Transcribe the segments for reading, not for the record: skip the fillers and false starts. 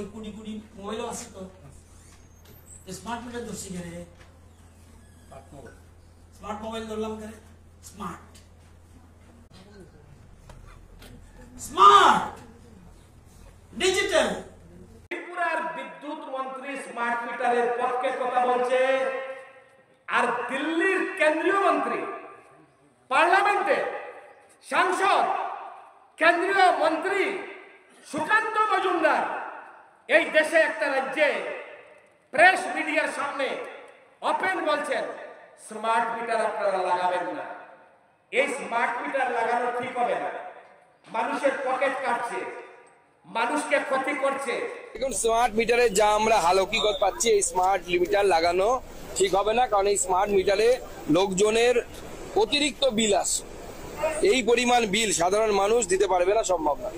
ওই কোটি কোটি মোবাইলও আছে তো স্মার্ট মিটার ধরছি কেন স্মার্ট মোবাইল ধরলাম কেন স্মার্ট স্মার্ট ডিজিটাল ত্রিপুরার বিদ্যুৎ মন্ত্রী স্মার্ট মিটারের পক্ষে কথা বলছে আর দিল্লির কেন্দ্রীয় মন্ত্রী পার্লামেন্টে সাংসদ কেন্দ্রীয় মন্ত্রী সুকান্ত মজুমদার এই দেশে একটা রাজ্যে প্রেস মিডিয়ার সামনে ওপেন বলছেন স্মার্ট মিটার আপনারা লাগাবেন না। এই স্মার্ট মিটার লাগানো ঠিক হবে না, মানুষের পকেট কাটছে, মানুষকে ক্ষতি করছে। দেখুন স্মার্ট মিটারে যা আমরা হালকিগত পাচ্ছি এই স্মার্ট মিটার লাগানো ঠিক হবে না, কারণ এই স্মার্ট মিটারে লোকজনের অতিরিক্ত বিল আসে, এই পরিমাণ বিল সাধারণ মানুষ দিতে পারবে না, সম্ভব না।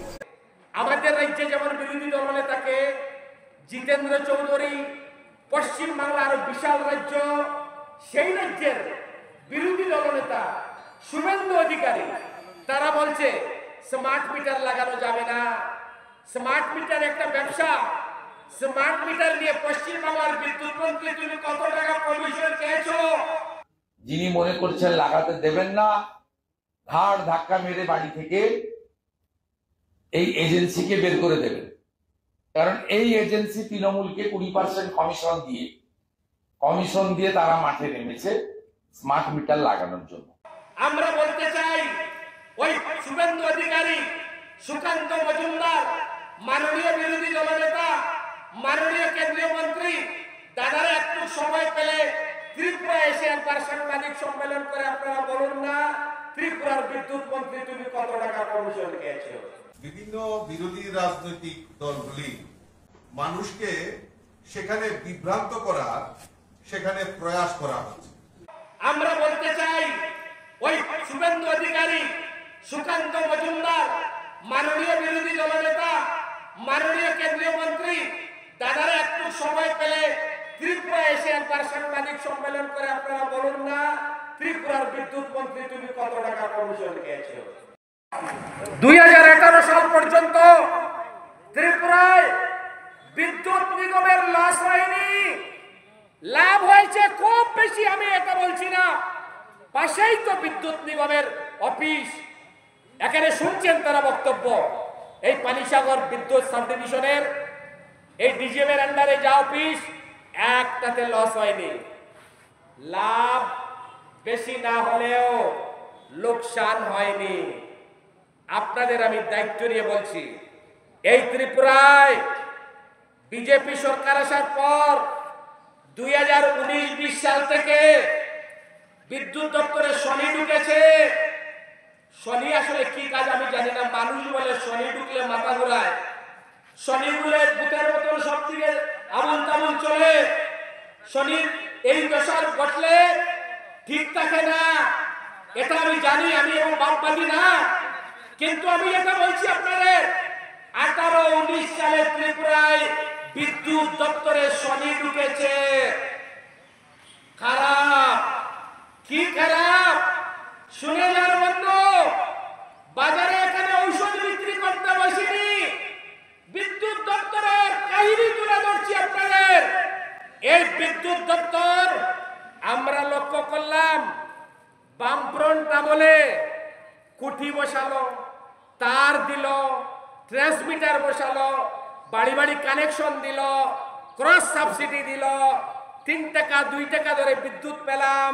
আমাদের রাজ্যে যেমন বিরোধী দলনেতাকে জিতেন্দ্র চৌধুরী, পশ্চিম বাংলার বিশাল রাজ্য, সেই রাজ্যের বিরোধী দলনেতা শুভেন্দু অধিকারী তারা বলছে স্মার্ট মিটার লাগানো যাবে না, স্মার্ট মিটার একটা ব্যবসা। স্মার্ট মিটার নিয়ে পশ্চিম বাংলার বিদ্যুৎ মন্ত্রী তুমি কত টাকা কমিশন চেয়েছো? যিনি মনে করছেন লাগাতে দেবেন না, ঘাড় ধাক্কা মেরে বাড়ি থেকে এই এজেন্সিকে বের করে দেবেন, কারণ এই এজেন্সি তৃণমূলকে 20% কমিশন দিয়ে তারা মাঠে নেমেছে স্মার্ট মিটার লাগানোর জন্য। আমরা বলতে চাই ওই শুভেন্দু অধিকারী, সুকান্ত মজুমদার, মাননীয় বিরোধী দলনেতা, মাননীয় কেন্দ্রীয় মন্ত্রী, দাদারা একটু সময় পেলে ত্রিপুরা এসে একবার সাংবাদিক সম্মেলন করে আপনারা বলুন না ত্রিপুরার বিদ্যুৎ মন্ত্রী তুমি কত টাকা কমিশন খেয়েছো? বিভিন্ন বিরোধী রাজনৈতিক দলগুলি মানুষকে সেখানে বিভ্রান্ত করার সেখানে প্রয়াস করা হচ্ছে। আমরা বলতে চাই ওই শুভেন্দু অধিকারী, সুকান্ত মজুমদার, মাননীয় বিরোধী দলনেতা, মাননীয় কেন্দ্রীয় মন্ত্রী, দাদারা একটু সময় পেলে ত্রিপুরা এসে একবার সাংবাদিক সম্মেলন করে আপনারা বলুন না ত্রিপুরার বিদ্যুৎ মন্ত্রী তুমি কত টাকা কমিশন খেয়েছো? 2018 সাল পর্যন্ত ত্রিপুরায় বিদ্যুৎ নিগমের লস হয়নি, লাভ হয়েছে খুব বেশি। আমি এটা বলছি না, পাশেই তো বিদ্যুৎ নিগমের অফিস, এখানে শুনছেন তারা বক্তব্য। এই পানিসাগর বিদ্যুৎ সাবডিভিশনের এই ডিজিএম এর আন্ডারে যা অফিস, একটাতে লস হয়নি। লাভ বেশি না হলেও লোকসান হয়নি। আপনাদের আমি দায়িত্ব নিয়ে বলছি, এই ত্রিপুরায় বিজেপি সরকার আসার পর 2019-20 সাল থেকে বিদ্যুৎ দপ্তরে শনি ঢুকেছে। শনি আসলে কি কাজ আমি জানি না, মানুষ বলে শনি ঢুকলে মাথা ঘোরায়, শনি গুলে ভূতের মতন সব দিকে আবুল তাবুল চলে। শনির এই দশার ঘটলে ঠিক থাকে না, এটা আমি জানি, আমি এবং বাপবাদী না, কিন্তু আমি এটা বলছি আপনাদের 18-19 সালে ত্রিপুরায় বিদ্যুৎ দপ্তরে শনি ঢুকেছে। খারাপ, কি খারাপ শুনে যার বন্ধু, বাজারে এখানে ঔষধ বিক্রি করতে বসিনি, বিদ্যুৎ দপ্তরের কাহিনী তুলে ধরছি আপনাদের। এই বিদ্যুৎ দপ্তর আমরা লক্ষ্য করলাম বামফ্রন্ট আমলে কুঠি বসালো, তার দিল, ট্রান্সমিটার বসালো, বাড়ি বাড়ি কানেকশন দিল, ক্রস সাবসিডি দিল, 3 টাকা 2 টাকা ধরে বিদ্যুৎ পেলাম,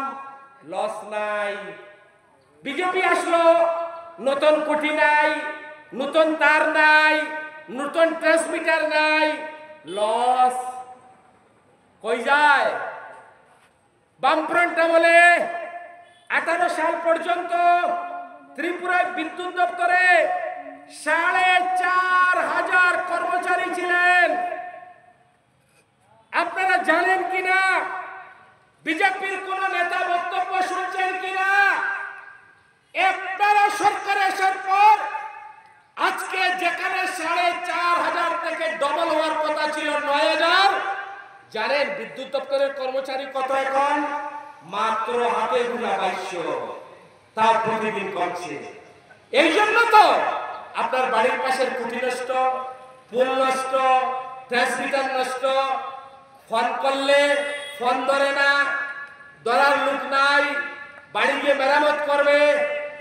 লস নাই। বিজেপি আসলো, নতুন কুঠি নাই, নতুন তার নাই, নতুন ট্রান্সমিটার নাই, লস কই যায়? বামফ্রন্ট আমলে 18 সাল পর্যন্ত ত্রিপুরায় বিদ্যুৎ দপ্তরে 4,500 কর্মচারী ছিলেন। আপনারা জানেন কিনা, বিজেপির কোন নেতা বক্তব্য শুনছেন কিনা? আপনারা সরকারে আসার পর আজকে যেখানে 4,500 থেকে ডবল হওয়ার কথা ছিল 9,000, জানেন বিদ্যুৎ দপ্তরের কর্মচারী কত এখন? মাত্র হাতে গোনা 2200, তা প্রতিদিন কমছে। এই জন্য তো আপনার বাড়ির পাশের কুঠি নষ্ট, পুল নষ্ট, ট্রান্সমিটার নষ্ট, ফোন করলে ফোন ধরে না, ধরার লোক নাই, বাড়ি গিয়ে মেরামত করবে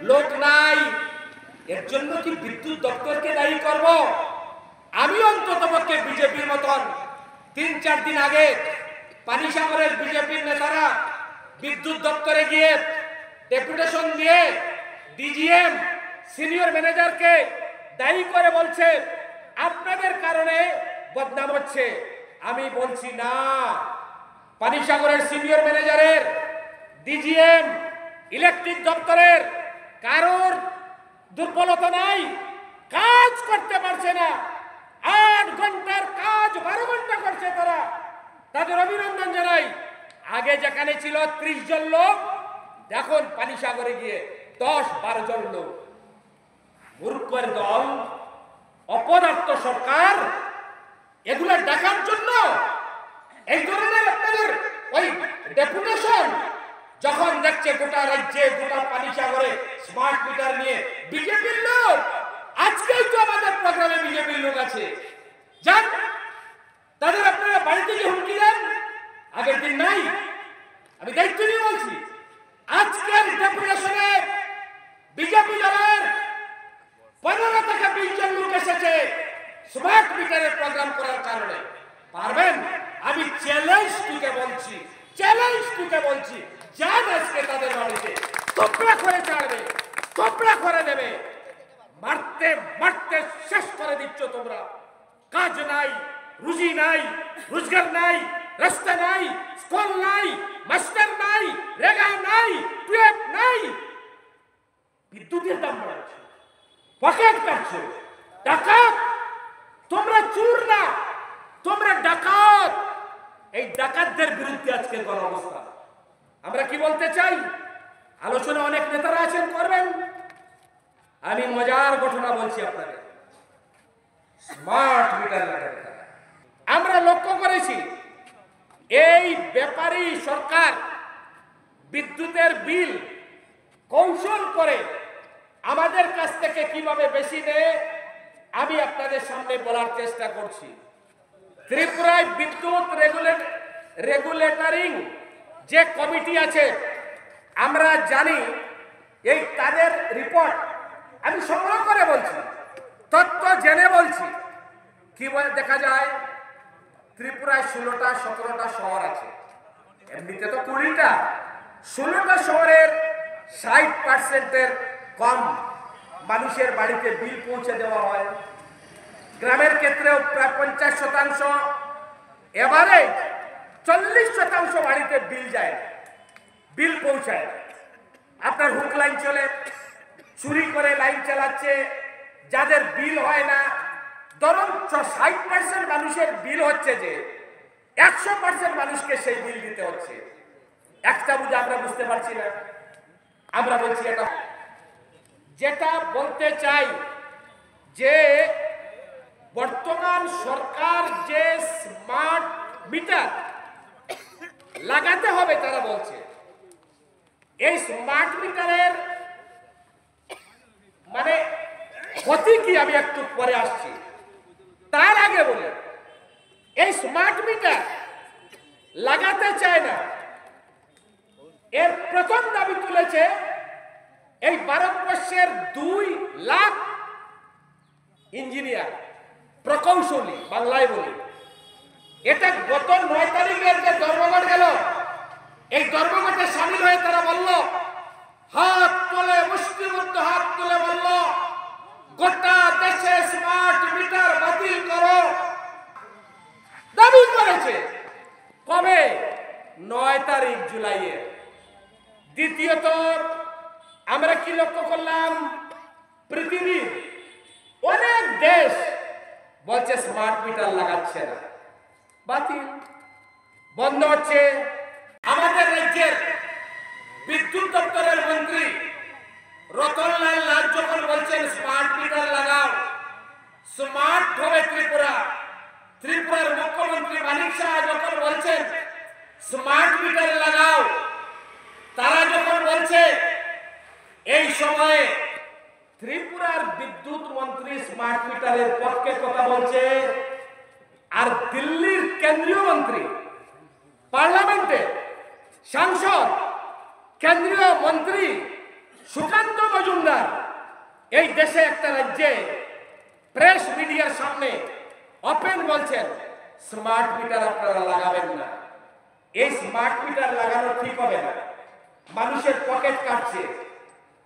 লোক নাই। এর জন্য কি বিদ্যুৎ দপ্তরকে দায়ী করব? আমি অন্ততপক্ষে বিজেপির মতন 3-4 দিন আগে পানিসাগরের বিজেপির নেতারা বিদ্যুৎ দপ্তরে গিয়ে ডেপুটেশন দিয়ে ডিজিএম সিনিয়র ম্যানেজারকে দায়ী করে বলছে আপনাদের কারণে বদনাম হচ্ছে। আমি বলছি না, পানিসাগরের সিনিয়র ম্যানেজারের, ডিজিএম, ইলেকট্রিক দপ্তরের কারোর দুর্বলতা নাই, কাজ করতে পারছে না। 8 ঘন্টার কাজ 12 ঘন্টা করছে তারা, তাদের অভিনন্দন জানাই। আগে যেখানে ছিল 30 জন লোক, এখন পানিসাগরে গিয়ে 10-12 জন লোক। মূর্খের দল, অপদার্থ সরকার, এগুলো দেখার জন্য এই ধরনের আপনাদের ওই ডেপুটেশন যখন দেখছে গোটা রাজ্যে, গোটা পানিসাগরে স্মার্ট মিটার নিয়ে বিজেপির লোক, আজকেই তো আমাদের প্রোগ্রামে বিজেপির লোক আছে, যান তাদের আপনারা বাড়িতে গিয়ে হুমকি দেন, আগের দিন নাই। আমি দায়িত্ব নিয়ে বলছি, আজকের ডেপুটেশনে বিজেপি দলের 15 থেকে 20 জন লোক এসেছে স্মার্ট মিটারের প্রোগ্রাম করার কারণে। পারবেন? আমি চ্যালেঞ্জ টুকে বলছি, যান আজকে তাদের বাড়িতে, তোপড়া করে ছাড়বে, তোপড়া করে দেবে। মারতে মারতে শেষ করে দিচ্ছ তোমরা। কাজ নাই, রুজি নাই, রোজগার নাই, রাস্তা নাই, স্কুল নাই, মাস্টার নাই, রেগা নাই, টুয়েট নাই, বিদ্যুতের দাম বাড়ছে, পকেট কাটছে, ডাকাত। তোমরা চোর না, তোমরা ডাকাত। এই ডাকাতদের বিরুদ্ধে আজকে গণ অবস্থা। আমরা কি বলতে চাই? আলোচনা অনেক নেতারা আছেন, করবেন। আমি মজার ঘটনা বলছি আপনাদের। স্মার্ট মিটার লাগাতে আমরা লক্ষ্য করেছি, এই ব্যাপারী সরকার বিদ্যুতের বিল কৌশল করে আমাদের কাছ থেকে কিভাবে বেশি নেয় আমি আপনাদের সামনে বলার চেষ্টা করছি। ত্রিপুরায় বিদ্যুৎ রেগুলেটরিং যে কমিটি আছে, আমরা জানি এই তাদের রিপোর্ট আমি সংগ্রহ করে বলছি, তথ্য জেনে বলছি। কি বলে দেখা যায়, ত্রিপুরায় 16টা-17টা শহর আছে, এমনিতে তো 20টা। 16টা শহরের 60%-এর কম মানুষের বাড়িতে বিল পৌঁছে দেওয়া হয়। গ্রামের ক্ষেত্রেও প্রায় 50%, এবারে 40% বাড়িতে বিল যায়, বিল পৌঁছায়। আপনার হুক লাইন চলে, চুরি করে লাইন চালাচ্ছে, যাদের বিল হয় না। ধরুন 60% মানুষের বিল হচ্ছে, যে 100% মানুষকে সেই বিল দিতে হচ্ছে। একটা বুঝে আমরা বুঝতে পারছি না। আমরা বলছি এটা, যেটা বলতে চাই যে বর্তমান সরকার যে স্মার্ট মিটার লাগাতে হবে, তারা বলছে এই স্মার্ট মিটারের মানে ক্ষতি কি আমি একটু পরে আসছি। তার আগে বলে, এই স্মার্ট মিটার লাগাতে চায় না, এর প্রথম দাবি তুলেছে এই ভারতবর্ষের 2 লাখ ইঞ্জিনিয়ার, প্রকৌশলী বাংলায় বলি। এটা গত 9 তারিখের যে ধর্মঘট গেল, এই ধর্মঘটে সামিল হয়ে তারা বলল, হাত তুলে, মুষ্টিবদ্ধ হাত তুলে বলল, গোটা দেশে স্মার্ট মিটার বাতিল করো। দাবি করেছে কবে? 9 তারিখ জুলাইয়ের। দ্বিতীয়ত আমরা কি লক্ষ্য করলাম, পৃথিবীর অনেক দেশ বলছে স্মার্ট মিটার লাগাচ্ছে না, বাতিল, বন্ধ হচ্ছে। আমাদের রাজ্যের বিদ্যুৎ দপ্তরের মন্ত্রী রতনলাল নাথ যখন বলছেন স্মার্ট মিটার লাগাও, স্মার্ট হবে ত্রিপুরা, ত্রিপুরার মুখ্যমন্ত্রী মানিক শাহ যখন বলছেন স্মার্ট মিটার লাগাও, তারা যখন বলছে, এই সময়ে ত্রিপুরার বিদ্যুৎ মন্ত্রী স্মার্ট মিটারের পক্ষে কথা বলছে, আর দিল্লির কেন্দ্রীয় মন্ত্রী, পার্লামেন্টে সাংসদ, কেন্দ্রীয় মন্ত্রী সুকান্ত মজুমদার এই দেশে একটা রাজ্যে প্রেস মিডিয়ার সামনে ওপেন বলছেন স্মার্ট মিটার আপনারা লাগাবেন না। এই স্মার্ট মিটার লাগানো ঠিক হবে না, মানুষের পকেট কাটছে,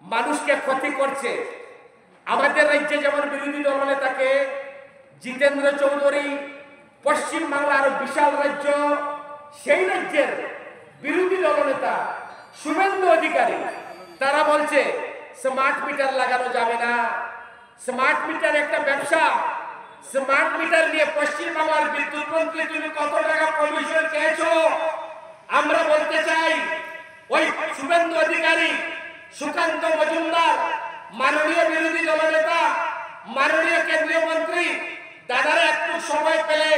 মানুষকে ক্ষতি করছে। আমাদের রাজ্যে যেমন বিরোধী দলনেতাকে জিতেন্দ্র চৌধুরী, পশ্চিম বাংলার বিশাল রাজ্য, সেই রাজ্যের বিরোধী দলনেতা শুভেন্দু অধিকারী, তারা বলছে স্মার্ট মিটার লাগানো যাবে না, স্মার্ট মিটার একটা ব্যবসা। স্মার্ট মিটার নিয়ে পশ্চিম বাংলার বিদ্যুৎ মন্ত্রী তুমি কত টাকা কমিশন চেয়েছো? আমরা বলতে চাই ওই শুভেন্দু অধিকারী, সুকান্ত মজুমদার, মাননীয় বিরোধী দলনেতা, মাননীয় কেন্দ্রীয় মন্ত্রী, দাদারা একটু সময় পেলে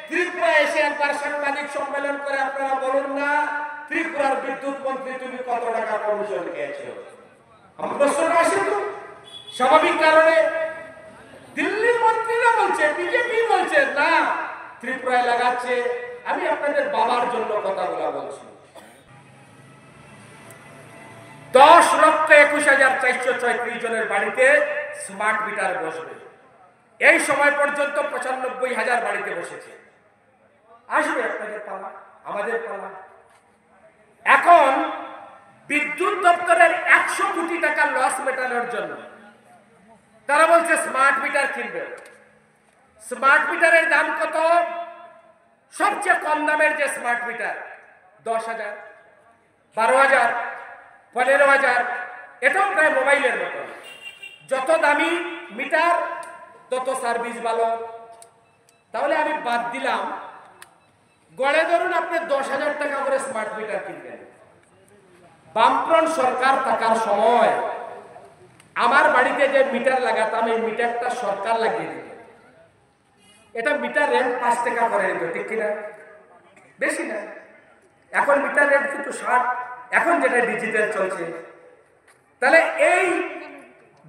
ত্রিপুরা এসে একবার সাংবাদিক সম্মেলন করে আপনারা বলুন না ত্রিপুরার বিদ্যুৎ মন্ত্রী তুমি কত টাকা কমিশন পেয়েছো? আমার প্রশ্নটা আসে তো স্বাভাবিক কারণে দিল্লির মন্ত্রীরা বলছে, বিজেপি বলছে না ত্রিপুরায় লাগাচ্ছে। আমি আপনাদের বাবার জন্য কথাগুলো বলছি। 10,21,434 জনের বাড়িতে স্মার্ট মিটার বসবে। এই সময় পর্যন্ত 95,000 বাড়িতে বসেছে। আসবে আপনাদের পালা, আমাদের পালা। এখন বিদ্যুৎ দপ্তরের 100 কোটি টাকা লস মেটানোর জন্য তারা বলছে স্মার্ট মিটার কিনবে। স্মার্ট মিটারের দাম কত? সবচেয়ে কম দামের যে স্মার্ট মিটার 10,000, 12,000, 15,000, এটাও প্রায় মোবাইলের মতো। যত দামি মিটার তত সার্ভিস ভালো। তাহলে আমি বাদ দিলাম, গড়ে ধরুন আপনি 10,000 টাকা করে স্মার্ট মিটার কিনবেন। বামফ্রন্ট সরকার থাকার সময় আমার বাড়িতে যে মিটার লাগাতাম এই মিটারটা সরকার লাগিয়ে দিত। এটা মিটার রেন্ট 5 টাকা করে দিত, ঠিক কিনা? বেশি না। এখন মিটার রেন্ট কিন্তু 60, এখন যেটা ডিজিটাল চলছে। তাহলে এই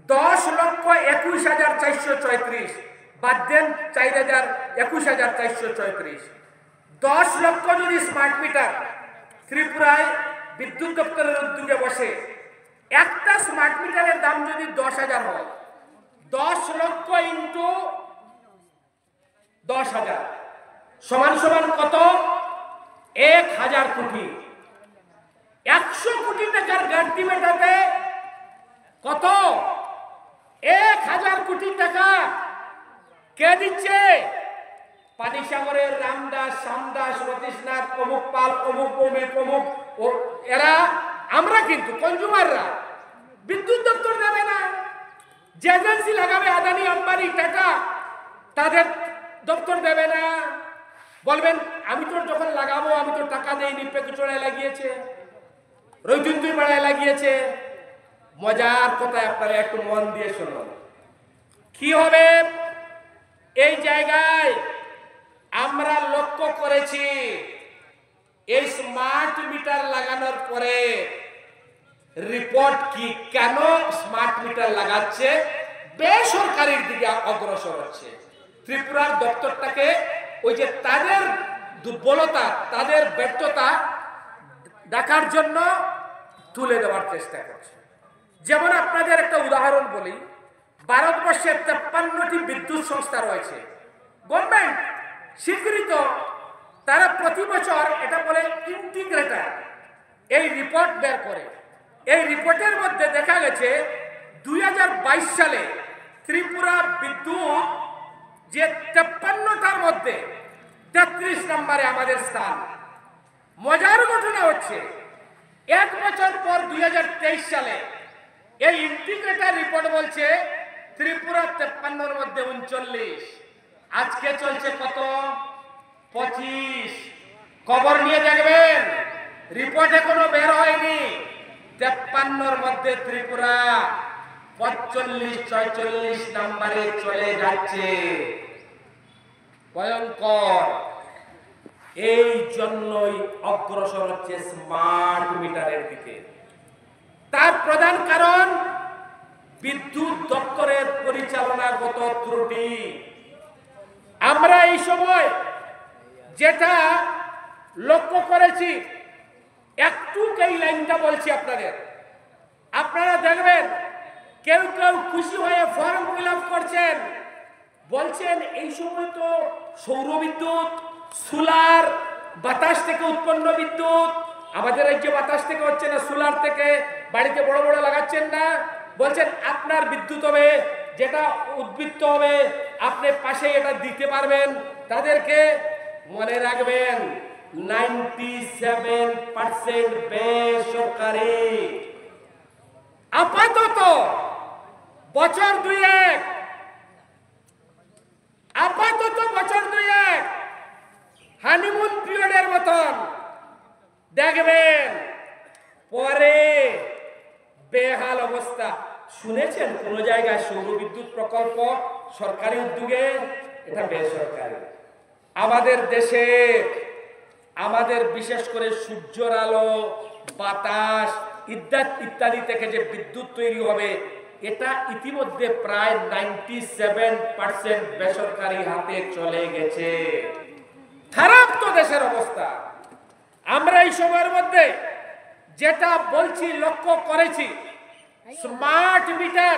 10,21,434 বাদ দেন 21,434, 10 লক্ষ যদি স্মার্ট মিটার ত্রিপুরায় বিদ্যুৎ দপ্তরের উদ্যোগে বসে, একটা স্মার্ট মিটারের দাম যদি 10,000 হয়, 10 লক্ষ ইন্টু 10,000 সমান সমান কত? 1,000 কোটি। 100 কোটি টাকার ঘাটতি মেটাতে কত? 1,000 কোটি টাকা কে দিচ্ছে? পানিসাগরের রামদাস, শ্যামদাস, রতীশনাথ, অমুক পাল, অমুক ভূমি, অমুক এরা। আমরা কিন্তু কনজুমাররা, বিদ্যুৎ দপ্তর দেবে না। যে এজেন্সি লাগাবে আদানি, আম্বানি, টাটা, তাদের দপ্তর দেবে না। বলবেন আমি তো যখন লাগাবো আমি তো টাকা দেইনি, পেকুচড়ায় লাগিয়েছে, রৈতুন্তুই পাড়ায় লাগিয়েছে। মজার কথা, আপনারা একটু মন দিয়ে শুনুন। কি হবে এই জায়গায়? আমরা লক্ষ্য করেছি এই স্মার্ট মিটার লাগানোর পরে রিপোর্ট কি, কেন স্মার্ট মিটার লাগাচ্ছে বেসরকারির দিকে অগ্রসর হচ্ছে। ত্রিপুরার দপ্তরটাকে ওই যে তাদের দুর্বলতা, তাদের ব্যর্থতা দেখার জন্য তুলে দেওয়ার চেষ্টা করছে। যেমন আপনাদের একটা উদাহরণ বলি, ভারতবর্ষে 53টি বিদ্যুৎ সংস্থা রয়েছে, গভর্নমেন্ট স্বীকৃত। তারা প্রতি বছর এটা বলে ইন্টিগ্রেটার এই রিপোর্ট বের করে। এই রিপোর্টের মধ্যে দেখা গেছে 2022 সালে ত্রিপুরা বিদ্যুৎ যে 53টার মধ্যে 33 নম্বরে আমাদের স্থান। মজার ঘটনা হচ্ছে, এক বছর পর 2023 সালে এই ইন্টিগ্রেটার রিপোর্ট বলছে ত্রিপুরা 53 এর মধ্যে 39। আজকে চলছে কত? 25। খবর নিয়ে দেখবেন, রিপোর্ট এখনো বের হয়নি। 53 মধ্যে ত্রিপুরা 45-46 নম্বরে চলে যাচ্ছে। ভয়ঙ্কর। এই জন্যই অগ্রসর হচ্ছে স্মার্ট মিটারের দিকে। তার প্রধান কারণ বিদ্যুৎ দপ্তরের পরিচালনাগত ত্রুটি। আমরা এই সময় যেটা লক্ষ্য করেছি, একটু এই লাইনটা বলছি আপনাদের, আপনারা দেখবেন কেউ কেউ খুশি হয়ে ফর্ম ফিল আপ করছেন, বলছেন এই সময় তো সৌরবিদ্যুৎ, সোলার, বাতাস থেকে উৎপন্ন বিদ্যুৎ, আমাদের রাজ্যে বাতাস থেকে হচ্ছে না, সোলার থেকে, বাড়িতে বড় বড় লাগাচ্ছেন না, বলছেন আপনার বিদ্যুৎ হবে, যেটা উদ্বৃত্ত হবে আপনি পাশে এটা দিতে পারবেন। তাদেরকে মনে রাখবেন 97% বেসরকারি। আপাতত বছর দুয়েক, হানিমুন পিরিয়ডের মতন দেখবেন, পরে বেহাল অবস্থা। শুনেছেন কোন জায়গায় সৌরবিদ্যুৎ প্রকল্প সরকারি উদ্যোগে? এটা বেসরকারি। আমাদের দেশে, আমাদের বিশেষ করে সূর্যের আলো, বাতাস ইত্যাদি থেকে যে বিদ্যুৎ তৈরি হবে, এটা ইতিমধ্যে প্রায় 97% বেসরকারি হাতে চলে গেছে। খারাপ তো দেশের অবস্থা। আমরা এই সময়ের মধ্যে যেটা বলছি, লক্ষ্য করেছি, স্মার্ট মিটার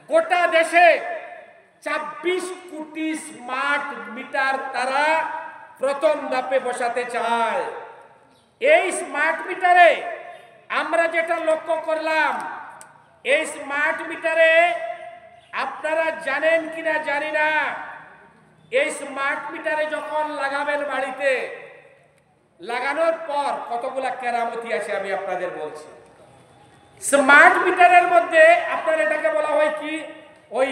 গোটা দেশে 26 কোটি স্মার্ট মিটার তারা প্রথম ধাপে বসাতে চায়। এই স্মার্ট মিটারে আমরা যেটা লক্ষ্য করলাম, এই স্মার্ট মিটারে আপনারা জানেন কিনা জানি না, এই স্মার্ট মিটারে যখন লাগাবেন বাড়িতে, লাগানোর পর কতগুলা কেরামতি আছে আমি আপনাদের বলছি। স্মার্ট মিটারের মধ্যে আপনার এটাকে বলা হয় কি, ওই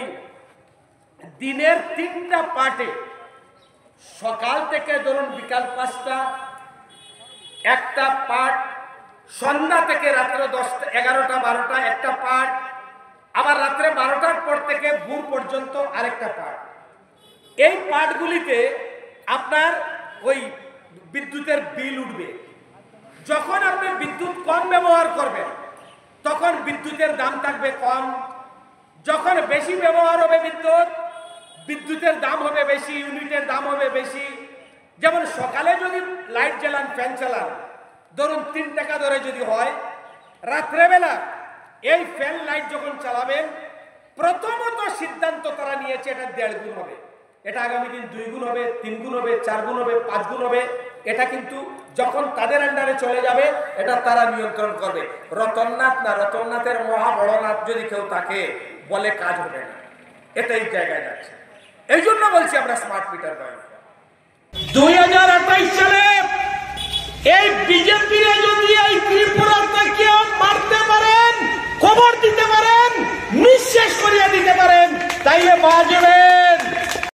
দিনের 3টা পার্টে, সকাল থেকে ধরুন বিকাল 5টা একটা পার্ট, সন্ধ্যা থেকে রাত্রে 10টা, 11টা, 12টা একটা পার্ট, আবার রাত্রে 12টার পর থেকে ভোর পর্যন্ত আরেকটা পার্ট। এই পার্টগুলিতে আপনার ওই বিদ্যুতের বিল উঠবে। যখন আপনি বিদ্যুৎ কম ব্যবহার করবেন তখন বিদ্যুতের দাম থাকবে কম, যখন বেশি ব্যবহার হবে বিদ্যুতের দাম হবে বেশি, ইউনিটের দাম হবে বেশি। যেমন সকালে যদি লাইট জ্বালান, ফ্যান চালান, ধরুন 3 টাকা ধরে যদি হয়, রাত্রেবেলা এই ফ্যান লাইট যখন চালাবেন, প্রথমত সিদ্ধান্ত তারা নিয়েছে এটা 1.5 গুণ হবে, এটা আগামী দিন 2 গুণ হবে, 3 গুণ হবে, 4 গুণ হবে, 5 গুণ হবে। এটা কিন্তু যখন তাদের আন্ডারে চলে যাবে এটা তারা নিয়ন্ত্রণ করবে। রতননাথ না, রতননাথের মহা বড়নাথ যদি কেউ থাকে, বলে কাজ হবে না, এটা এই জায়গায় যাচ্ছে। এই জন্য বলছি আমরা স্মার্ট মিটার ব্যবহার। 2028 সালে এই বিজেপি যদি এই ত্রিপুরাকে মারতে পারেন, খবর দিতে পারেন, নিঃশেষ করিয়ে দিতে পারেন, তাইলে